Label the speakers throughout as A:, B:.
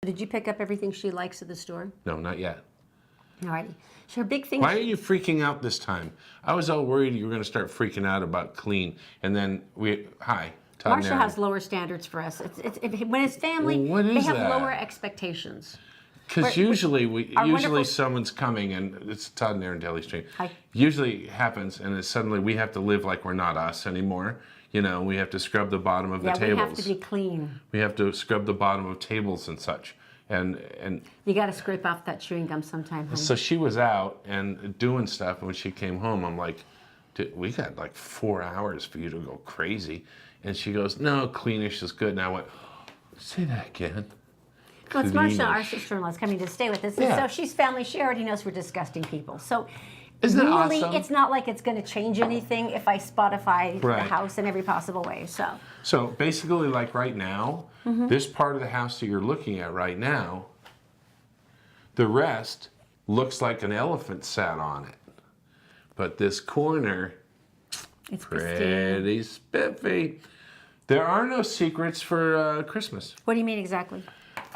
A: Did you pick up everything she likes at the store?
B: No, not yet.
A: Alrighty. So her big thing.
B: Why are you freaking out this time? I was all worried you were going to start freaking out about clean, and then hi, Todd.
A: Marsha has lower standards for us. When it's family, they have lower expectations.
B: Because usually someone's coming, and it's Todd and Erin Daily Stream.
A: Hi.
B: Usually happens, and it's suddenly we have to live like we're not us anymore. You know, we have to scrub the bottom of the tables.
A: Yeah, we have to be clean.
B: We have to scrub the bottom of tables and such. And
A: you got to scrape off that chewing gum sometime, honey.
B: So she was out and doing stuff, and when she came home, I'm like, dude, we got like 4 hours for you to go crazy. And she goes, no, cleanish is good. And I went, say that again.
A: Well, it's Marsha, our sister-in-law, is coming to stay with us.
B: Yeah.
A: So she's family. She already knows we're disgusting people. So
B: isn't that
A: really,
B: awesome?
A: it's not like it's going to change anything if I Spotify the house in every possible way. So
B: basically, like right now, this part of the house that you're looking at right now, the rest looks like an elephant sat on it. But this corner,
A: it's
B: pretty spiffy. There are no secrets for Christmas.
A: What do you mean exactly?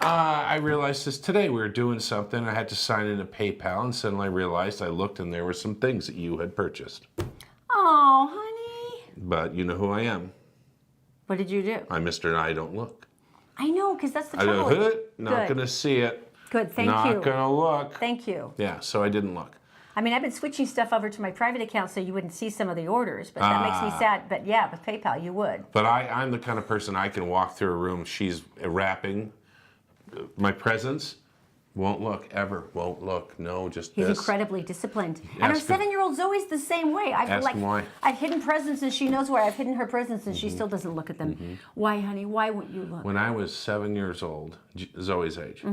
B: I realized this today. We were doing something. I had to sign into PayPal, and suddenly I realized I looked, and there were some things that you had purchased.
A: Oh, honey.
B: But you know who I am.
A: What did you do?
B: I'm Mr. I don't look.
A: I know, because that's the
B: I
A: trouble.
B: don't not going to see it.
A: Good, thank you.
B: Not going to look.
A: Thank you.
B: Yeah, so I didn't look.
A: I mean, I've been switching stuff over to my private account so you wouldn't see some of the orders, but that makes me sad. But yeah, with PayPal, you would.
B: But I'm the kind of person I can walk through a room. She's wrapping my presents. Won't look, ever. Won't look. No, just
A: He's
B: this.
A: incredibly disciplined. And our 7-year-old Zoe's the same way.
B: Ask him why.
A: I've hidden presents and she knows where I've hidden her presents and she still doesn't look at them. Why, honey? Why wouldn't you look?
B: When I was 7 years old, Zoe's age,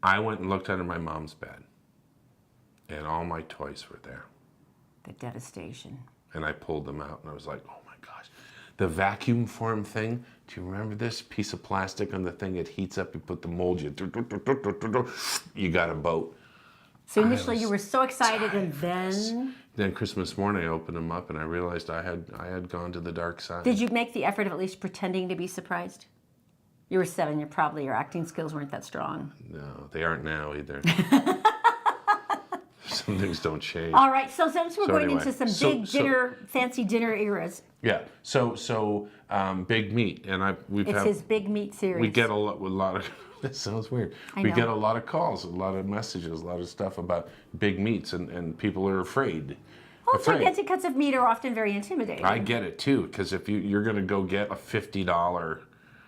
B: I went and looked under my mom's bed. And all my toys were there.
A: The devastation.
B: And I pulled them out and I was like, oh my gosh. The vacuum form thing, do you remember this piece of plastic on the thing? It heats up, you put the mold, you got a boat.
A: So initially you were so excited and
B: then Christmas morning I opened them up and I realized I had gone to the dark side.
A: Did you make the effort of at least pretending to be surprised? You were 7, your acting skills weren't that strong.
B: No, they aren't now either. Some things don't change.
A: All right, so since we're going into some big dinner, fancy dinner eras.
B: Yeah, so big meat, and
A: It's his big meat series.
B: We get a lot of. This sounds weird. We get a lot of calls, a lot of messages, a lot of stuff about big meats, and people are afraid.
A: Well, gigantic cuts of meat are often very intimidating.
B: I get it too, because if you're going to go get a $50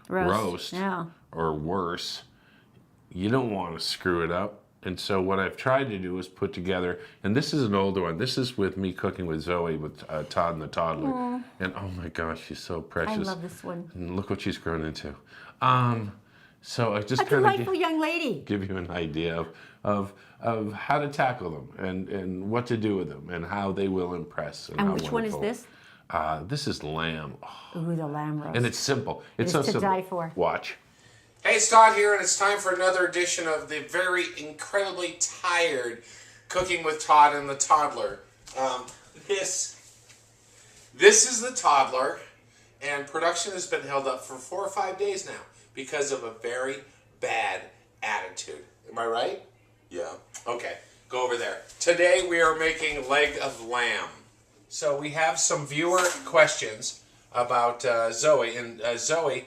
B: roast or worse, you don't want to screw it up. And so what I've tried to do is put together, and this is an older one. This is with me cooking with Zoe, with Todd and the Toddler. Aww. And oh my gosh, she's so precious.
A: I love this one.
B: And look what she's grown into. So I just
A: a delightful young lady.
B: Give you an idea of how to tackle them and what to do with them and how they will impress. And
A: which one is this?
B: This is lamb. Oh.
A: Ooh, the lamb roast.
B: And it's simple. It's
A: so
B: simple.
A: to die for.
B: Watch. Hey, it's Todd here, and it's time for another edition of the very incredibly tired Cooking with Todd and the Toddler. This is the Toddler, and production has been held up for 4 or 5 days now because of a very bad attitude. Am I right? Yeah. Okay, go over there. Today we are making leg of lamb. So we have some viewer questions about Zoe, and Zoe,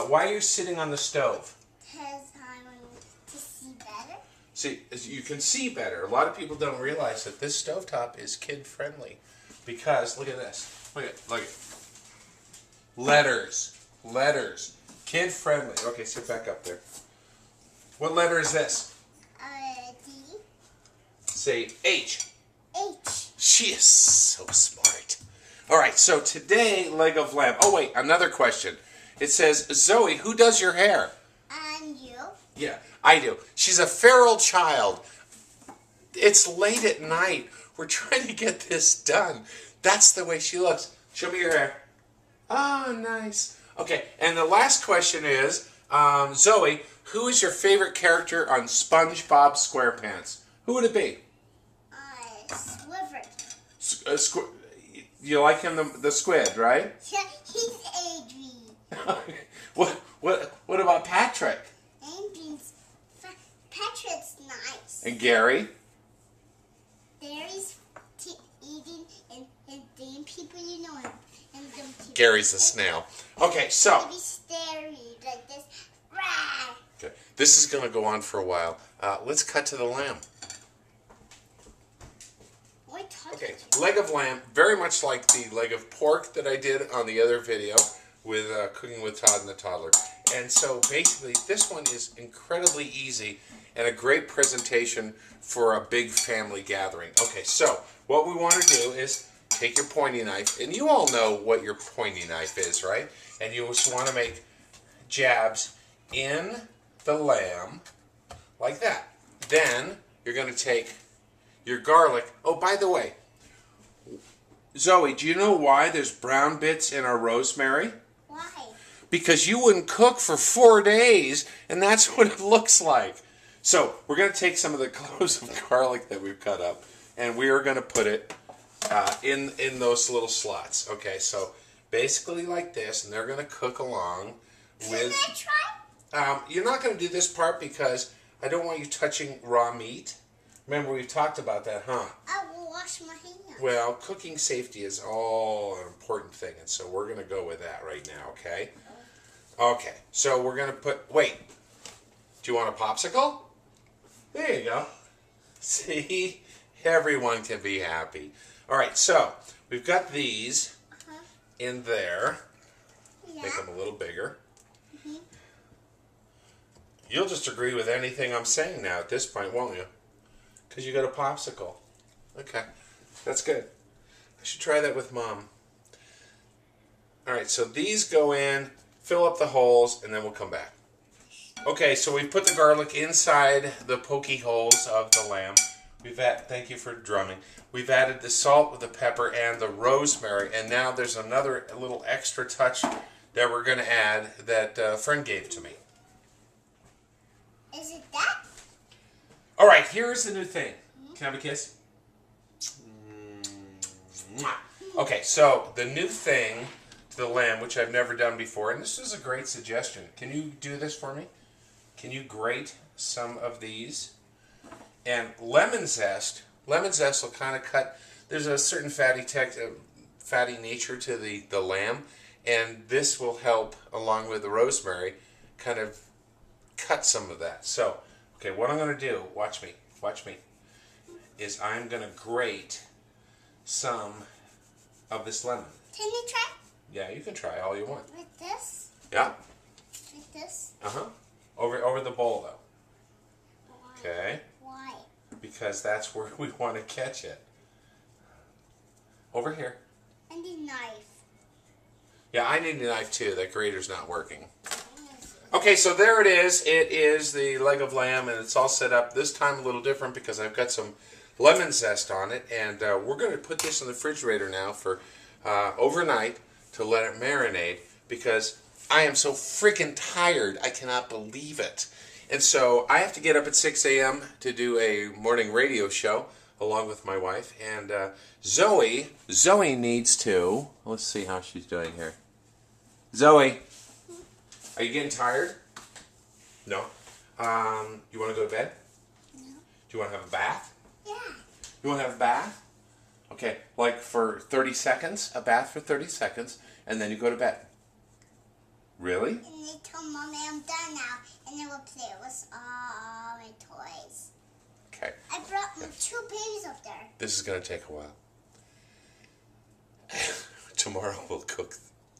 B: why are you sitting on the stove?
C: Because I want to see better.
B: See, you can see better. A lot of people don't realize that this stovetop is kid-friendly. Because, look at this. Look at Letters. Kid-friendly. Okay, sit back up there. What letter is this?
C: D.
B: Say H.
C: H.
B: She is so smart. All right, so today, leg of lamb. Oh, wait, another question. It says, Zoe, who does your hair?
C: And you?
B: Yeah, I do. She's a feral child. It's late at night. We're trying to get this done. That's the way she looks. Show me your hair. Oh, nice. Okay, and the last question is, Zoe, who is your favorite character on SpongeBob SquarePants? Who would it be?
C: Squidward.
B: You like him, the squid, right?
C: Yeah, he's Adrian.
B: What about Patrick?
C: Adrian's
B: And Gary?
C: Gary's eating and them people you know him. And them people.
B: Gary's the snail. Okay, so.
C: Maybe scary like this. Rah!
B: Okay. This is going to go on for a while. Let's cut to the lamb. Okay, leg of lamb, very much like the leg of pork that I did on the other video with cooking with Todd and the Toddler. And so basically this one is incredibly easy and a great presentation for a big family gathering. Okay, so what we want to do is take your pointy knife, and you all know what your pointy knife is, right? And you just want to make jabs in the lamb like that. Then you're going to take your garlic. Oh, by the way, Zoe, do you know why there's brown bits in our rosemary?
C: Why?
B: Because you wouldn't cook for 4 days, and that's what it looks like. So we're going to take some of the cloves of garlic that we've cut up, and we are going to put it in those little slots. Okay, so basically like this, and they're going to cook along with...
C: Can I try?
B: You're not going to do this part because I don't want you touching raw meat. Remember, we've talked about that, huh?
C: I will wash my hands.
B: Well, cooking safety is all an important thing, and so we're going to go with that right now, okay? Okay, so we're going to put... Wait. Do you want a popsicle? There you go. See? Everyone can be happy. All right, so we've got these in there.
C: Yeah.
B: Make them a little bigger. You'll just agree with anything I'm saying now at this point, won't you? Because you got a popsicle. Okay, that's good. I should try that with Mom. All right, so these go in, fill up the holes, and then we'll come back. Okay, so we've put the garlic inside the pokey holes of the lamb. Thank you for drumming. We've added the salt, the pepper, and the rosemary, and now there's another little extra touch that we're going to add that a friend gave to me.
C: Is it that?
B: All right, here's the new thing. Can I have a kiss? Mwah. Okay, so the new thing to the lamb, which I've never done before, and this is a great suggestion. Can you do this for me? Can you grate some of these? And lemon zest will kind of cut. There's a certain fatty nature to the lamb, and this will help, along with the rosemary, kind of cut some of that. So, okay, what I'm going to do, watch me, is I'm going to grate some of this lemon.
C: Can you try?
B: Yeah, you can try all you want.
C: With this?
B: Yeah.
C: With this?
B: Uh-huh. Over the bowl, though.
C: Why?
B: Okay.
C: Why?
B: Because that's where we want to catch it. Over here.
C: I need a knife.
B: Yeah, I need a knife too. That grater's not working. Okay, so there it is. It is the leg of lamb, and it's all set up. This time a little different because I've got some lemon zest on it, and we're going to put this in the refrigerator now for overnight to let it marinate because I am so freaking tired. I cannot believe it. And so I have to get up at 6 a.m. to do a morning radio show along with my wife. And Zoe needs to... Let's see how she's doing here. Zoe, are you getting tired? No. You want to go to bed?
C: No.
B: Do you want to have a bath?
C: Yeah.
B: You want to have a bath? Okay, like for 30 seconds, a bath for 30 seconds, and then you go to bed. Really?
C: And they told Mommy I'm done now, and then we'll play with all my toys.
B: Okay.
C: I brought my 2 babies up there.
B: This is going to take a while. Tomorrow we'll cook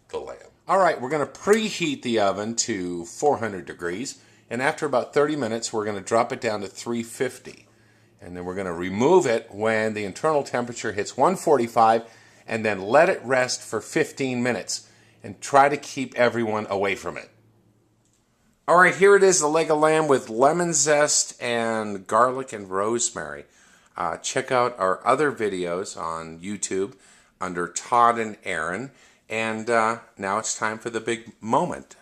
B: the lamb. All right, we're going to preheat the oven to 400 degrees, and after about 30 minutes, we're going to drop it down to 350. And then we're going to remove it when the internal temperature hits 145, and then let it rest for 15 minutes. And try to keep everyone away from it. All right, here it is, the leg of lamb with lemon zest and garlic and rosemary. Check out our other videos on YouTube under Todd and Erin. And now it's time for the big moment.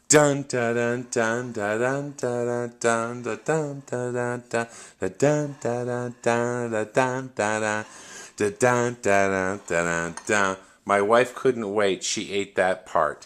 B: Dun dun dun dun dun dun dun dun dun dun dun dun dun dun dun dun dun dun. My wife couldn't wait. She ate that part.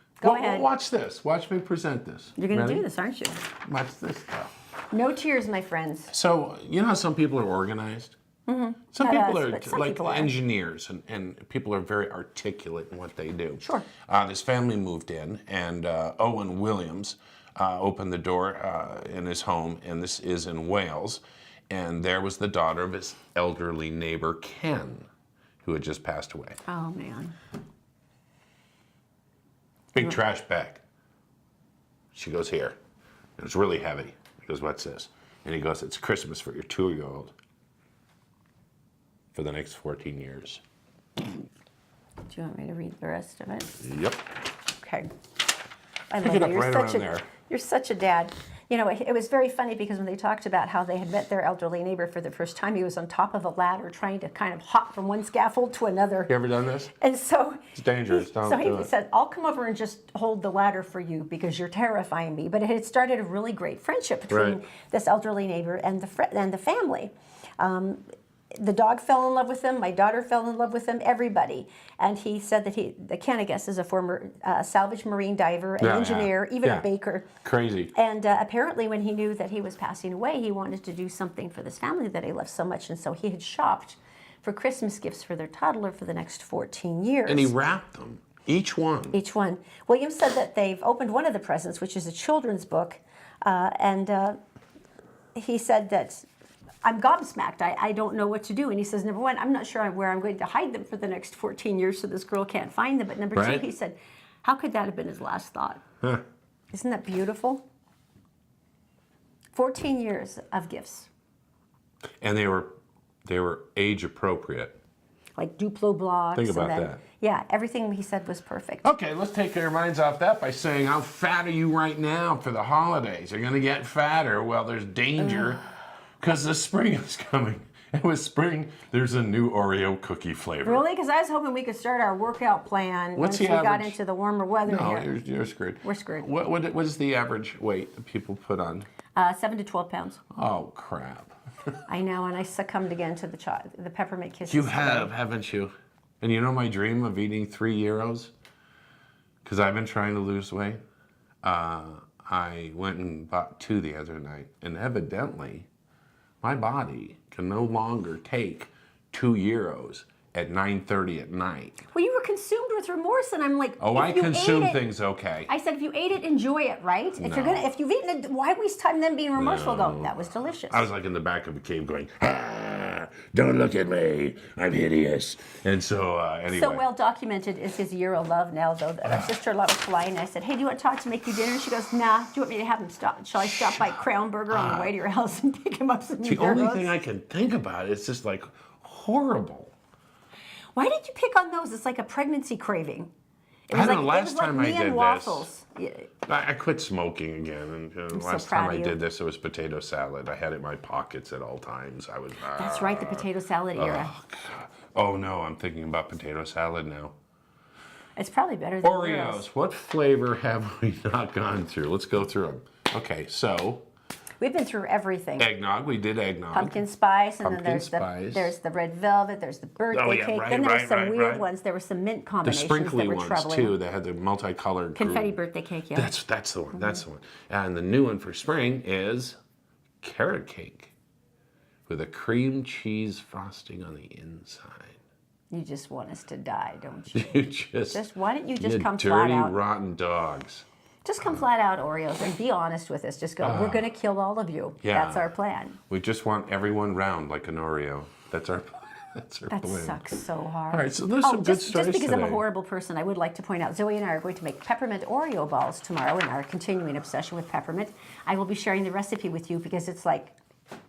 A: Go ahead.
D: Watch this. Watch me present this.
A: You're going to
D: Ready?
A: do this, aren't you?
D: Watch this.
A: No tears, my friends.
D: So, you know how some people are organized? Mm-hmm. Some
A: Not
D: people
A: us,
D: are
A: but some
D: like
A: people are.
D: engineers, and people are very articulate in what they do.
A: Sure.
D: This family moved in, and Owen Williams opened the door in his home, and this is in Wales, and there was the daughter of his elderly neighbor, Ken, who had just passed away.
A: Oh, man.
D: Big trash bag. She goes, here. It was really heavy. He goes, what's this? And he goes, it's Christmas for your 2-year-old for the next 14 years.
A: Do you want me to read the rest of it?
D: Yep.
A: Okay. I
D: Pick
A: love
D: it up
A: you. You're
D: right
A: such
D: around there.
A: You're such a dad. You know, it was very funny because when they talked about how they had met their elderly neighbor for the first time, he was on top of a ladder trying to kind of hop from one scaffold to another.
D: You ever done this?
A: And so
D: It's dangerous. Don't
A: so
D: do
A: he
D: it.
A: said, I'll come over and just hold the ladder for you because you're terrifying me. But it had started a really great friendship between
D: Right.
A: this elderly neighbor and the family. The dog fell in love with him. My daughter fell in love with him. Everybody. And he said that Ken, I guess, is a former salvage marine diver, an
D: Yeah,
A: engineer, even
D: yeah.
A: a baker.
D: Crazy.
A: And apparently when he knew that he was passing away, he wanted to do something for this family that he loved so much. And so he had shopped for Christmas gifts for their toddler for the next 14 years.
D: And he wrapped them, each one.
A: Each one. William said that they've opened one of the presents, which is a children's book, and he said that I'm gobsmacked. I don't know what to do. And he says, number one, I'm not sure where I'm going to hide them for the next 14 years so this girl can't find them. But number two,
D: Right.
A: he said, how could that have been his last thought?
D: Huh.
A: Isn't that beautiful? 14 years of gifts,
D: And they were age appropriate.
A: like Duplo blocks.
D: Think about
A: and then,
D: that.
A: Yeah, everything he said was perfect.
D: Okay, let's take our minds off that by saying, how fat are you right now for the holidays? You're going to get fatter. Well, there's danger because the spring is coming. And with spring, there's a new Oreo cookie flavor.
A: Really? Because I was hoping we could start our workout plan
D: What's
A: once
D: the
A: we got
D: average?
A: into the warmer weather
D: No,
A: here.
D: you're screwed.
A: We're screwed.
D: What is the average weight that people put on?
A: 7 to 12 pounds.
D: Oh, crap.
A: I know, and I succumbed again to the peppermint kisses.
D: You have, haven't you? And you know my dream of eating 3 gyros? Because I've been trying to lose weight. I went and bought 2 the other night, and evidently, my body can no longer take 2 gyros at 9:30 at night.
A: Well, you were consumed with remorse, and I'm like,
D: Oh,
A: if
D: I
A: you
D: consume
A: ate it-
D: things okay.
A: I said, if you ate it, enjoy it, right? If you've eaten it, why waste time then being remorseful? Go, that was delicious.
D: I was like in the back of a cave going, ah, don't look at me, I'm hideous. And so, anyway.
A: So well documented is his year of love now, though. Our sister-in-law was flying, and I said, hey, do you want Todd to make you dinner? And she goes, nah. Do you want me to have him stop? Shall I stop by Crown Burger on the way to your house and pick him up some
D: The only
A: gyros?
D: thing I can think about is just like horrible.
A: Why did you pick on those? It's like a pregnancy craving. It
D: I
A: was
D: don't know,
A: like,
D: last
A: it was like
D: time I
A: me and
D: did this-
A: waffles. Yeah.
D: I quit smoking again, and
A: so
D: last
A: proud
D: time I
A: of you.
D: did this, it was potato salad. I had it in my pockets at all times. I was.
A: That's right, the potato salad era.
D: Oh no, I'm thinking about potato salad now.
A: It's probably better than
D: Oreos.
A: gyros.
D: What flavor have we not gone through? Let's go through them. Okay, so
A: We've been through everything.
D: eggnog. We did eggnog.
A: Pumpkin spice, and
D: Pumpkin
A: then
D: spice.
A: there's the red velvet, there's the birthday
D: yeah,
A: cake.
D: right,
A: Then there
D: right,
A: were some
D: right,
A: weird
D: right.
A: ones. There were some mint
D: The
A: combinations
D: sprinkly
A: that were
D: ones
A: troubling.
D: too. That had the multicolored.
A: Confetti
D: group.
A: birthday cake, yeah.
D: That's the one. That's the one. And the new one for spring is carrot cake with a cream cheese frosting on the inside.
A: You just want us to die, don't you?
D: You just
A: Why don't you just
D: you
A: come flat
D: dirty,
A: out?
D: rotten dogs.
A: Just come flat out, Oreos, and be honest with us. Just go, we're going to kill all of you.
D: Yeah.
A: That's our plan.
D: We just want everyone round like an Oreo. That's our
A: That
D: plan.
A: sucks so hard.
D: All right, so there's some good stories
A: Just because I'm a
D: today.
A: horrible person, I would like to point out, Zoe and I are going to make peppermint Oreo balls tomorrow in our continuing obsession with peppermint. I will be sharing the recipe with you because it's like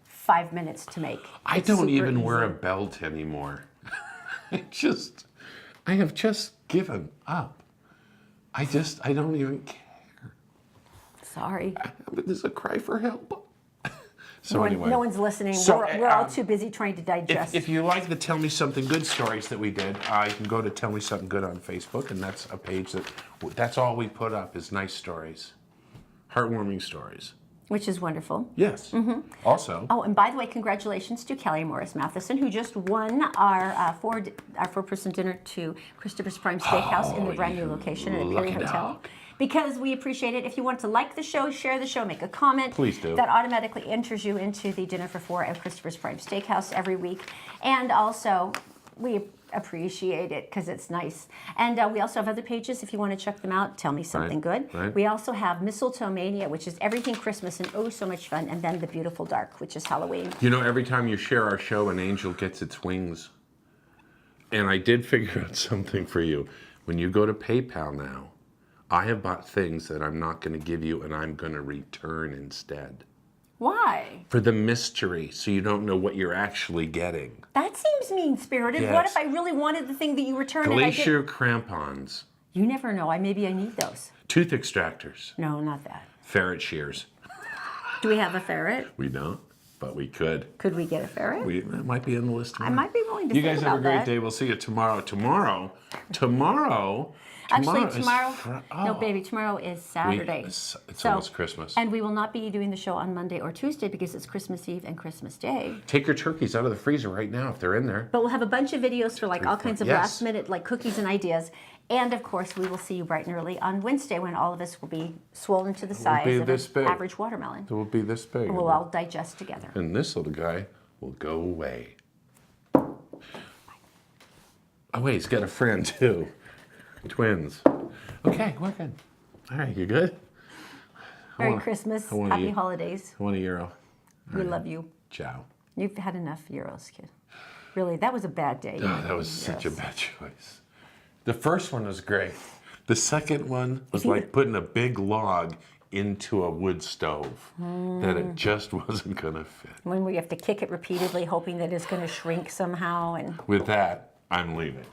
A: 5 minutes to make.
D: I
A: It's
D: don't
A: super
D: even wear a
A: easy.
D: belt anymore. I have just given up. I don't even care.
A: Sorry.
D: But this is a cry for help. So
A: No,
D: anyway.
A: no one's listening.
D: So,
A: we're all too busy trying to digest.
D: If you like the Tell Me Something Good stories that we did, you can go to Tell Me Something Good on Facebook, and that's a page that's all we put up is nice stories, heartwarming stories.
A: Which is wonderful.
D: Yes. Also,
A: Oh, and by the way, congratulations to Kelly Morris Matheson, who just won our four-person dinner to Christopher's Prime Steakhouse in the brand new location at Imperial
D: lucky
A: Hotel.
D: dog.
A: Because we appreciate it. If you want to like the show, share the show, make a comment.
D: Please do.
A: That automatically enters you into the dinner for four at Christopher's Prime Steakhouse every week. And also, we appreciate it because it's nice. And we also have other pages if you want to check them out. Tell me something good.
D: right.
A: We also have Mistletoe Mania, which is everything Christmas and oh so much fun. And then The Beautiful Dark, which is Halloween.
D: you know, every time you share our show, an angel gets its wings. And I did figure out something for you. When you go to PayPal now, I have bought things that I'm not going to give you and I'm going to return instead.
A: Why?
D: For the mystery, so you don't know what you're actually getting.
A: That seems mean-spirited.
D: Yes.
A: What if I really wanted the thing that you returned and I did?
D: Glacier crampons,
A: You never know. Maybe I need those.
D: tooth extractors,
A: No, not that.
D: ferret shears.
A: Do we have a ferret?
D: We don't, but we could.
A: Could we get a ferret?
D: That might be on the list
A: I
D: tomorrow.
A: might be willing to
D: You
A: think
D: guys have a
A: about
D: great
A: that.
D: day. We'll see you tomorrow. Tomorrow.
A: Actually,
D: is
A: tomorrow. No,
D: oh.
A: baby, tomorrow is Saturday.
D: It's almost Christmas.
A: And we will not be doing the show on Monday or Tuesday because it's Christmas Eve and Christmas Day.
D: Take your turkeys out of the freezer right now if they're in there.
A: But we'll have a bunch of videos for like all kinds of
D: Yes.
A: last minute like cookies and ideas. And of course, we will see you bright and early on Wednesday when all of us will be swollen to the size
D: be
A: of
D: this
A: an
D: big.
A: average watermelon.
D: It will be this big.
A: We'll all digest together.
D: And this little guy will go away. Oh, wait, he's got a friend too. Twins. Okay, we're good. All right, you good?
A: Merry Christmas.
D: I want
A: Happy
D: you-
A: holidays.
D: I want a euro.
A: We love you.
D: Ciao.
A: You've had enough euros, kid. Really, that was a bad day.
D: Oh, that was such a bad choice. The first one was great. The second one was like putting a big log into a wood stove that it just wasn't going to fit.
A: When we have to kick it repeatedly, hoping that it's going to shrink somehow. And
D: With that, I'm leaving.